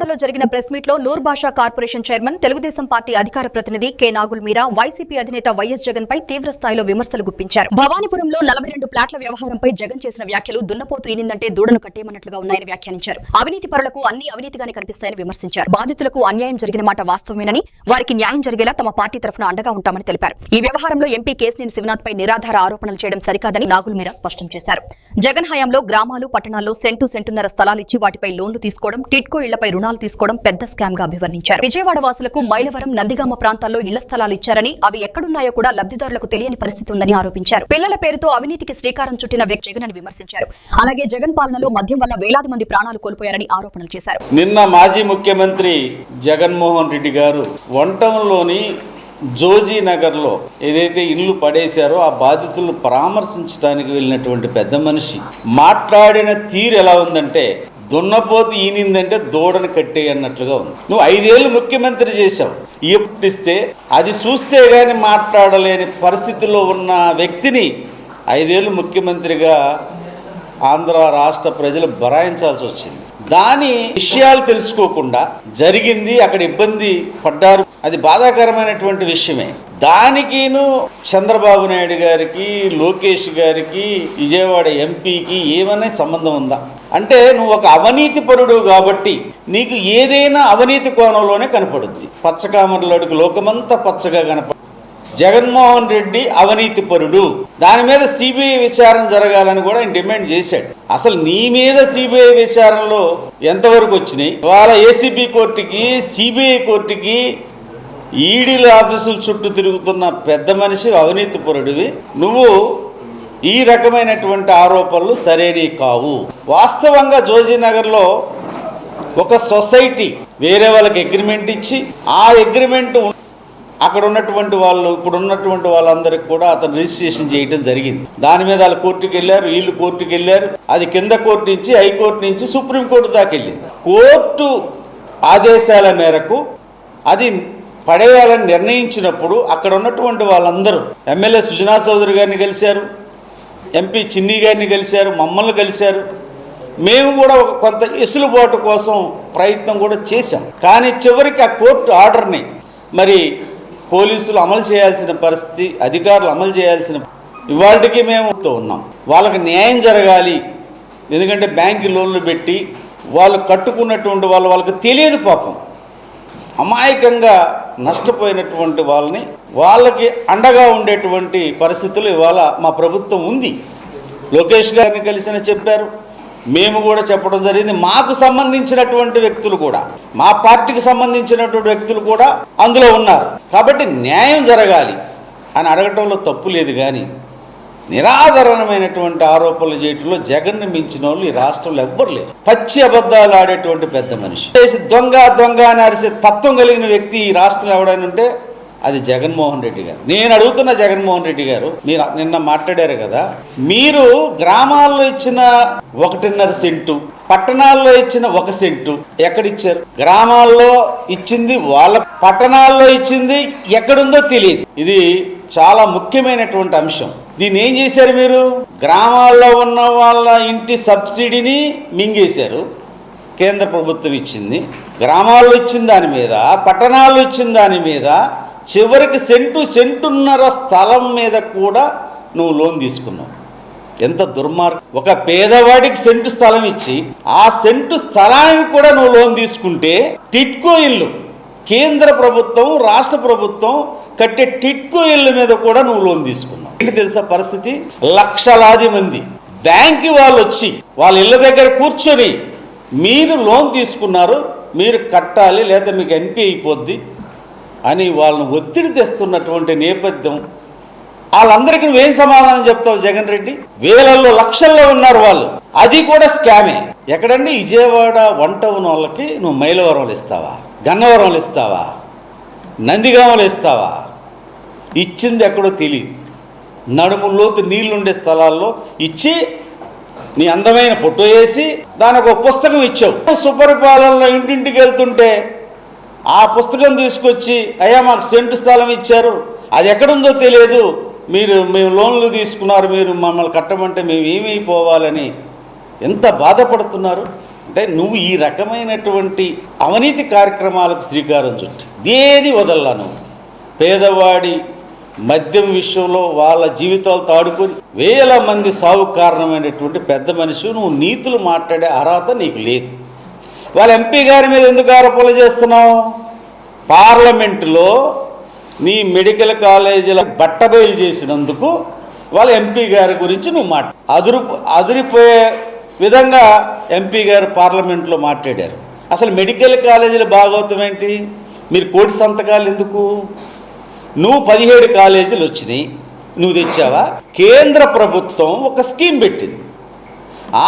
విజయవాడలో జరిగిన press meet లో నూర్ భాషా కార్పొరేషన్ చైర్మన్ తెలుగుదేశం పార్టీ అధికార ప్రతినిధి కె నాగుల్ మీరా వైసీపీ అధినేత వైఎస్ జగన్ పై తీవ్ర స్థాయిలో విమర్శలు గుప్పించారు. భవానీపురంలో 42 ప్లాట్ల వ్యవహారంపై జగన్ చేసిన వ్యాఖ్యలు దున్నపోతు ఈనిందంటే దూడను కట్టేయమన్నట్లుగా ఉన్నాయని వ్యాఖ్యానించారు. అవినీతి పరులకు అన్ని అవినీతిగానే కనిపిస్తాయని విమర్శించారు. బాధితులకు అన్యాయం జరిగిన మాట వాస్తవమేనని, వారికి న్యాయం జరిగేలా తమ పార్టీ తరఫున అండగా ఉంటామని తెలిపారు. ఈ వ్యవహారంలో ఎంపీ కేశినేని శివనాథ్ పై నిరాధార ఆరోపణలు చేయడం సరికాదని నాగుల్ మీరా స్పష్టం చేశారు. జగన్ హయాంలో గ్రామాలు, పట్టణాల్లో సెంటున్నర స్థలాలు ఇచ్చి వాటిపై లోన్లు తీసుకోవడం, టిడ్కో ఇళ్లపై రుణాలు తీసుకోవడం పెద్ద స్కామ్ గా అభివర్ణించారు. విజయవాడ వాసులకు మైలవరం, నందిగామ ప్రాంతాల్లో ఇళ్ల స్థలాలు ఇచ్చారని, అవి ఎక్కడున్నాయో కూడా లబ్ధిదారులకు తెలియని పరిస్థితి ఉందని ఆరోపించారు. పిల్లల పేరుతో అవినీతికి శ్రీకారం చుట్టిన వ్యక్తి జగన్ అని విమర్శించారు. అలాగే జగన్ పాలనలో మద్యం వల్ల వేలాది మంది ప్రాణాలు కోల్పోయారని ఆరోపణలు చేశారు. నిన్న మాజీ ముఖ్యమంత్రి జగన్మోహన్ రెడ్డి గారు వంటంలోని జోజీ నగర్లో ఏదైతే ఇల్లు పడేశారో ఆ బాధితులను పరామర్శించడానికి వెళ్ళినటువంటి పెద్ద మనిషి మాట్లాడిన తీరు ఎలా ఉందంటే, దున్నపోతు ఈనిందంటే దూడను కట్టే అన్నట్లుగా ఉంది. నువ్వు 5 ఏళ్ళు ముఖ్యమంత్రి చేశావు, ఎప్పుడిస్తే అది చూస్తే గాని మాట్లాడలేని పరిస్థితిలో ఉన్న వ్యక్తిని 5 ఏళ్ళు ముఖ్యమంత్రిగా ఆంధ్ర రాష్ట్ర ప్రజలు బరాయించాల్సి వచ్చింది. దాని విషయాలు తెలుసుకోకుండా జరిగింది, అక్కడ ఇబ్బంది పడ్డారు, అది బాధాకరమైనటువంటి విషయమే. దానికిను చంద్రబాబు నాయుడు గారికి, లోకేష్ గారికి, విజయవాడ ఎంపీకి ఏమైనా సంబంధం ఉందా? అంటే నువ్వు ఒక అవినీతి పరుడు కాబట్టి నీకు ఏదైనా అవినీతి కోణంలోనే కనపడుద్ది. పచ్చకామర్లోడికి లోకమంతా పచ్చగా కనపడు. జగన్మోహన్ రెడ్డి అవినీతి పరుడు, దాని మీద సిబిఐ విచారణ జరగాలని కూడా ఆయన డిమాండ్ చేశాడు. అసలు నీ మీద సిబిఐ విచారణలో ఎంతవరకు వచ్చినాయి? వాళ్ళ ఏసీబీ కోర్టుకి, సిబిఐ కోర్టుకి, ఈడీల ఆఫీసుల చుట్టూ తిరుగుతున్న పెద్ద మనిషి అవినీతి పరుడివి. నువ్వు ఈ రకమైనటువంటి ఆరోపణలు సరైనవి కావు. వాస్తవంగా జోజీనగర్లో ఒక సొసైటీ వేరే వాళ్ళకి అగ్రిమెంట్ ఇచ్చి, ఆ అగ్రిమెంట్ అక్కడ ఉన్నటువంటి వాళ్ళు, ఇప్పుడు ఉన్నటువంటి వాళ్ళందరికీ కూడా అతను రిజిస్ట్రేషన్ చేయడం జరిగింది. దాని మీద వాళ్ళు కోర్టుకు వెళ్ళారు, వీళ్ళు కోర్టుకు వెళ్ళారు. అది కింద కోర్టు నుంచి, హైకోర్టు నుంచి సుప్రీంకోర్టు దాకా వెళ్ళింది. కోర్టు ఆదేశాల మేరకు అది పడేయాలని నిర్ణయించినప్పుడు అక్కడ ఉన్నటువంటి వాళ్ళందరూ ఎమ్మెల్యే సుజనా చౌదరి గారిని కలిశారు, ఎంపీ చిన్ని గారిని కలిశారు, మమ్మల్ని కలిశారు. మేము కూడా ఒక కొంత ఎసులుబాటు కోసం ప్రయత్నం కూడా చేశాం. కానీ చివరికి ఆ కోర్టు ఆర్డర్ని మరి పోలీసులు అమలు చేయాల్సిన పరిస్థితి, అధికారులు అమలు చేయాల్సిన, ఇవాళకి మేము ఉన్నాం. వాళ్ళకి న్యాయం జరగాలి. ఎందుకంటే బ్యాంకు లోన్లు పెట్టి వాళ్ళు కట్టుకున్నటువంటి వాళ్ళకి తెలియదు పాపం, అమాయకంగా నష్టపోయినటువంటి వాళ్ళకి అండగా ఉండేటువంటి పరిస్థితులు ఇవాళ మా ప్రభుత్వం ఉంది. లోకేష్ గారిని కలిసిన చెప్పారు, మేము కూడా చెప్పడం జరిగింది. మాకు సంబంధించినటువంటి వ్యక్తులు కూడా, మా పార్టీకి సంబంధించినటువంటి వ్యక్తులు కూడా అందులో ఉన్నారు. కాబట్టి న్యాయం జరగాలి అని అడగటంలో తప్పు లేదు. కానీ నిరాధారణమైనటువంటి ఆరోపణలు చేయడంలో జగన్ను మించిన వాళ్ళు ఈ రాష్ట్రంలో ఎవ్వరు లేరు. పచ్చి అబద్ధాలు ఆడేటువంటి పెద్ద మనిషి, దొంగ అని అరిసే తత్వం కలిగిన వ్యక్తి ఈ రాష్ట్రంలో ఎవడైనా ఉంటే అది జగన్మోహన్ రెడ్డి గారు. నేను అడుగుతున్న జగన్మోహన్ రెడ్డి గారు, మీరు నిన్న మాట్లాడారు కదా, మీరు గ్రామాల్లో ఇచ్చిన 1.5 సెంటు, పట్టణాల్లో ఇచ్చిన 1 సెంటు ఎక్కడిచ్చారు? గ్రామాల్లో ఇచ్చింది వాళ్ళ, పట్టణాల్లో ఇచ్చింది ఎక్కడుందో తెలియదు. ఇది చాలా ముఖ్యమైనటువంటి అంశం. దీన్ని ఏం చేశారు మీరు? గ్రామాల్లో ఉన్న వాళ్ళ ఇంటి సబ్సిడీని మింగేశారు. కేంద్ర ప్రభుత్వం ఇచ్చింది, గ్రామాల్లో ఇచ్చిన దాని మీద, పట్టణాల్లో ఇచ్చిన దాని మీద, చివరికి సెంటున్నర స్థలం మీద కూడా నువ్వు లోన్ తీసుకున్నావు. ఎంత దుర్మార్గం! ఒక పేదవాడికి సెంటు స్థలం ఇచ్చి ఆ సెంటు స్థలానికి కూడా నువ్వు లోన్ తీసుకుంటే, టిడ్కో ఇల్లు, కేంద్ర ప్రభుత్వం, రాష్ట్ర ప్రభుత్వం కట్టే టిడ్కో ఇళ్ళ మీద కూడా నువ్వు లోన్ తీసుకున్నావు. ఏంటి తెలుసా పరిస్థితి? లక్షలాది మంది బ్యాంకు వాళ్ళు వచ్చి వాళ్ళ ఇళ్ళ దగ్గర కూర్చొని మీరు లోన్ తీసుకున్నారు, మీరు కట్టాలి, లేదా మీకు ఎన్పీ అయిపోద్ది అని వాళ్ళని ఒత్తిడి తెస్తున్నటువంటి నేపథ్యం. వాళ్ళందరికీ నువ్వేం సమాధానం చెప్తావు జగన్ రెడ్డి? వేలల్లో, లక్షల్లో ఉన్నారు వాళ్ళు. అది కూడా స్కామే. ఎక్కడండి? విజయవాడ వన్ టౌన్ వాళ్ళకి నువ్వు మైలవరంలో ఇస్తావా, గన్నవరంలో ఇస్తావా, నందిగామలో ఇస్తావా? ఇచ్చింది ఎక్కడో తెలియదు. నడుములోతు నీళ్లుండే స్థలాల్లో ఇచ్చి నీ అందమైన ఫోటో వేసి దానికి ఒక పుస్తకం ఇచ్చావు. సుపరిపాలనలో ఇంటింటికి వెళ్తుంటే ఆ పుస్తకం తీసుకొచ్చి, అయ్యా మాకు సెంటు స్థలం ఇచ్చారు, అది ఎక్కడుందో తెలియదు, మేము లోన్లు తీసుకున్నారు, మీరు మమ్మల్ని కట్టమంటే మేము ఏమైపోవాలని ఎంత బాధపడుతున్నారు. అంటే నువ్వు ఈ రకమైనటువంటి అవినీతి కార్యక్రమాలకు శ్రీకారం చుట్టి ఏది వదల్లా నువ్వు పేదవాడి మద్యం విషయంలో వాళ్ళ జీవితాలతో ఆడుకొని వేల మంది సాగు కారణమైనటువంటి పెద్ద మనిషి, నువ్వు నీతులు మాట్లాడే అర్హత నీకు లేదు. వాళ్ళ ఎంపీ గారి మీద ఎందుకు ఆరోపణలు చేస్తున్నావు? పార్లమెంటులో నీ మెడికల్ కాలేజీల బట్టబయలు చేసినందుకు వాళ్ళ ఎంపీ గారి గురించి నువ్వు అదిరిపోయే విధంగా ఎంపీ గారు పార్లమెంట్లో మాట్లాడారు. అసలు మెడికల్ కాలేజీల భాగవతం ఏంటి? మీరు కోటి సంతకాలు ఎందుకు? నువ్వు 17 కాలేజీలు వచ్చినాయి, నువ్వు తెచ్చావా? కేంద్ర ప్రభుత్వం ఒక స్కీమ్ పెట్టింది.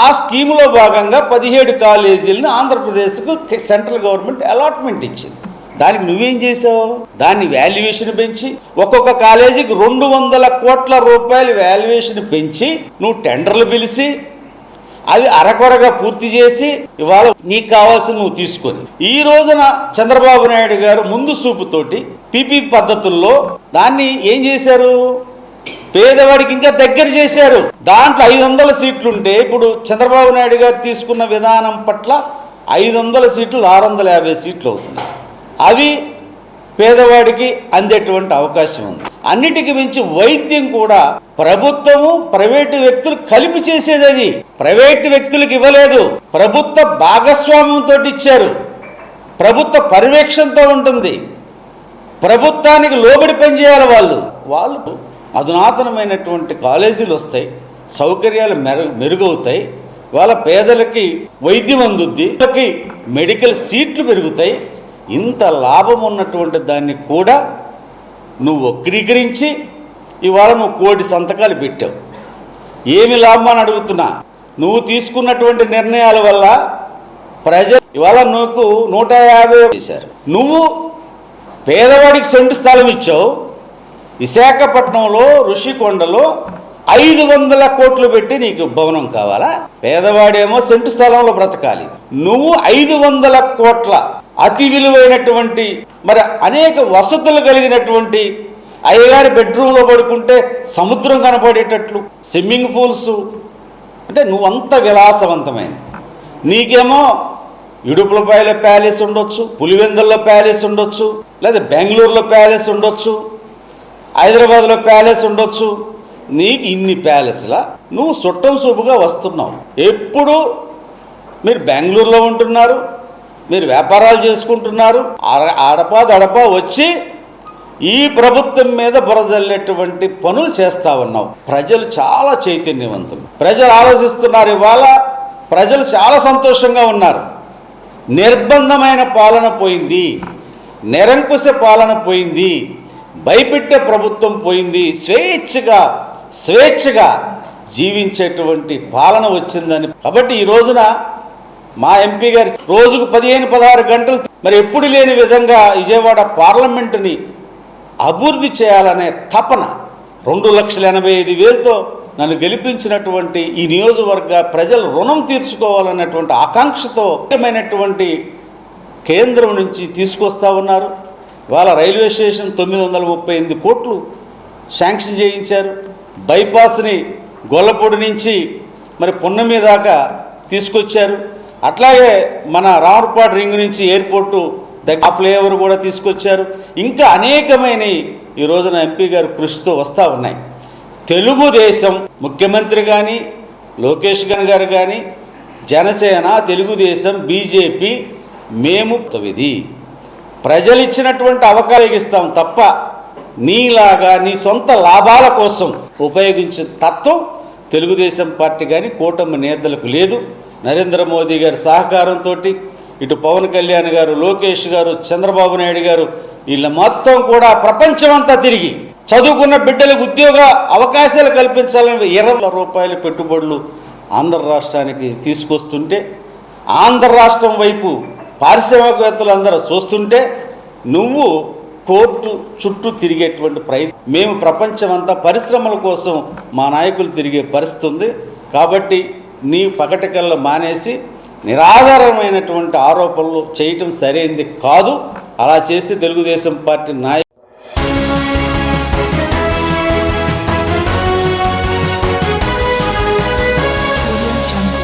ఆ స్కీములో భాగంగా 17 కాలేజీలను ఆంధ్రప్రదేశ్కు సెంట్రల్ గవర్నమెంట్ అలాట్మెంట్ ఇచ్చింది. దానికి నువ్వేం చేసావు? దాన్ని వాల్యుయేషన్ పెంచి ఒక్కొక్క కాలేజీకి 200 కోట్ల రూపాయలు వాల్యుయేషన్ పెంచి నువ్వు టెండర్లు పిలిచి అవి అరకొరగా పూర్తి చేసి ఇవాళ నీకు కావాల్సిన నువ్వు తీసుకొని ఈ రోజున చంద్రబాబు నాయుడు గారు ముందు చూపుతోటి పీపీ పద్ధతుల్లో దాన్ని ఏం చేశారు? పేదవాడికి ఇంకా దగ్గర చేశారు. దాంట్లో 500 సీట్లుంటే ఇప్పుడు చంద్రబాబు నాయుడు గారు తీసుకున్న విధానం పట్ల 500 సీట్లు 650 సీట్లు అవుతున్నాయి. అవి పేదవాడికి అందేటువంటి అవకాశం ఉంది. అన్నిటికి మించి వైద్యం కూడా ప్రభుత్వము ప్రైవేటు వ్యక్తులు కలిపి చేసేది. అది ప్రైవేటు వ్యక్తులకు ఇవ్వలేదు, ప్రభుత్వ భాగస్వామ్యంతో ఇచ్చారు. ప్రభుత్వ పర్యవేక్షణతో ఉంటుంది. ప్రభుత్వానికి లోబడి పనిచేయాలి. వాళ్ళు అధునాతనమైనటువంటి కాలేజీలు వస్తాయి, సౌకర్యాలు మెరుగవుతాయి, వాళ్ళ పేదలకి వైద్యం అందుద్ది, వాళ్ళకి మెడికల్ సీట్లు పెరుగుతాయి. ఇంత లాభం ఉన్నటువంటి దాన్ని కూడా నువ్వు వక్రీకరించి ఇవాళ నువ్వు 1,00,00,000 సంతకాలు పెట్టావు. ఏమి లాభం అని అడుగుతున్నా. నువ్వు తీసుకున్నటువంటి నిర్ణయాల వల్ల ప్రజలు ఇవాళ నీకు 150 చేశారు. నువ్వు పేదవాడికి సెంటు స్థలం ఇచ్చావు. విశాఖపట్నంలో ఋషికొండలో 500 కోట్లు పెట్టి నీకు భవనం కావాలా? పేదవాడేమో సెంటు స్థలంలో బ్రతకాలి. నువ్వు 500 కోట్ల అతి విలువైనటువంటి మరి అనేక వసతులు కలిగినటువంటి అయ్యగారి బెడ్రూమ్లో పడుకుంటే సముద్రం కనపడేటట్లు స్విమ్మింగ్ పూల్స్, అంటే నువ్వంత విలాసవంతమైంది. నీకేమో ఇడుపులపాయలో ప్యాలెస్ ఉండొచ్చు, పులివెందుల్లో ప్యాలెస్ ఉండొచ్చు, లేదా బెంగళూరులో ప్యాలెస్ ఉండొచ్చు, హైదరాబాద్లో ప్యాలెస్ ఉండొచ్చు. నీకు ఇన్ని ప్యాలెస్లా నువ్వు చుట్టం చూపుగా వస్తున్నావు. ఎప్పుడు మీరు బెంగళూరులో ఉంటున్నారు, మీరు వ్యాపారాలు చేసుకుంటున్నారు, అడపా వచ్చి ఈ ప్రభుత్వం మీద బురజల్లేటువంటి పనులు చేస్తూ ఉన్నావు. ప్రజలు చాలా చైతన్యవంతులు, ప్రజలు ఆలోచిస్తున్నారు. ఇవాళ ప్రజలు చాలా సంతోషంగా ఉన్నారు. నిర్బంధమైన పాలన పోయింది, నిరంకుశ పాలన పోయింది, భయపెట్టే ప్రభుత్వం పోయింది, స్వేచ్ఛగా జీవించేటువంటి పాలన వచ్చిందని. కాబట్టి ఈ రోజున మా ఎంపీ గారు రోజుకు 15-16 గంటలు మరి ఎప్పుడు లేని విధంగా విజయవాడ పార్లమెంటుని అభివృద్ధి చేయాలనే తపన 2,85,000తో నన్ను గెలిపించినటువంటి ఈ నియోజకవర్గ ప్రజలు రుణం తీర్చుకోవాలన్నటువంటి ఆకాంక్షతో ముఖ్యమైనటువంటి కేంద్రం నుంచి తీసుకొస్తా ఉన్నారు. వాళ్ళ రైల్వే స్టేషన్ 938 కోట్లు శాంక్షన్ చేయించారు. బైపాస్ని గొల్లపూడి నుంచి మరి పున్నమి దాకా తీసుకొచ్చారు. అట్లాగే మన రామర్పాడు రింగ్ నుంచి ఎయిర్పోర్టు దగ్గర ఫ్లైఓవర్ కూడా తీసుకొచ్చారు. ఇంకా అనేకమైన ఈ రోజున ఎంపీ గారు కృషితో వస్తూ ఉన్నాయి. తెలుగుదేశం ముఖ్యమంత్రి కానీ లోకేష్ గారు కానీ జనసేన, తెలుగుదేశం, బీజేపీ మేము ఇది ప్రజలు ఇచ్చినటువంటి అవకాశం ఇస్తాం తప్ప నీలాగా నీ సొంత లాభాల కోసం ఉపయోగించే తత్వం తెలుగుదేశం పార్టీ కానీ కూటమి నేతలకు లేదు. నరేంద్ర మోదీ గారి సహకారంతో ఇటు పవన్ కళ్యాణ్ గారు, లోకేష్ గారు, చంద్రబాబు నాయుడు గారు వీళ్ళ మొత్తం కూడా ప్రపంచమంతా తిరిగి చదువుకున్న బిడ్డలకు ఉద్యోగ అవకాశాలు కల్పించాలని 20 రూపాయల పెట్టుబడులు ఆంధ్ర రాష్ట్రానికి తీసుకొస్తుంటే, ఆంధ్ర రాష్ట్రం వైపు పారిశ్రామికవేత్తలు అందరూ చూస్తుంటే నువ్వు కోర్టు చుట్టూ తిరిగేటువంటి ప్రయత్నం. మేము ప్రపంచమంతా పరిశ్రమల కోసం మా నాయకులు తిరిగే పరిస్థితి ఉంది. కాబట్టి నీ పకటికల్లో మానేసి నిరాధారమైనటువంటి ఆరోపణలు చేయటం సరైనది కాదు. అలా చేసి తెలుగుదేశం పార్టీ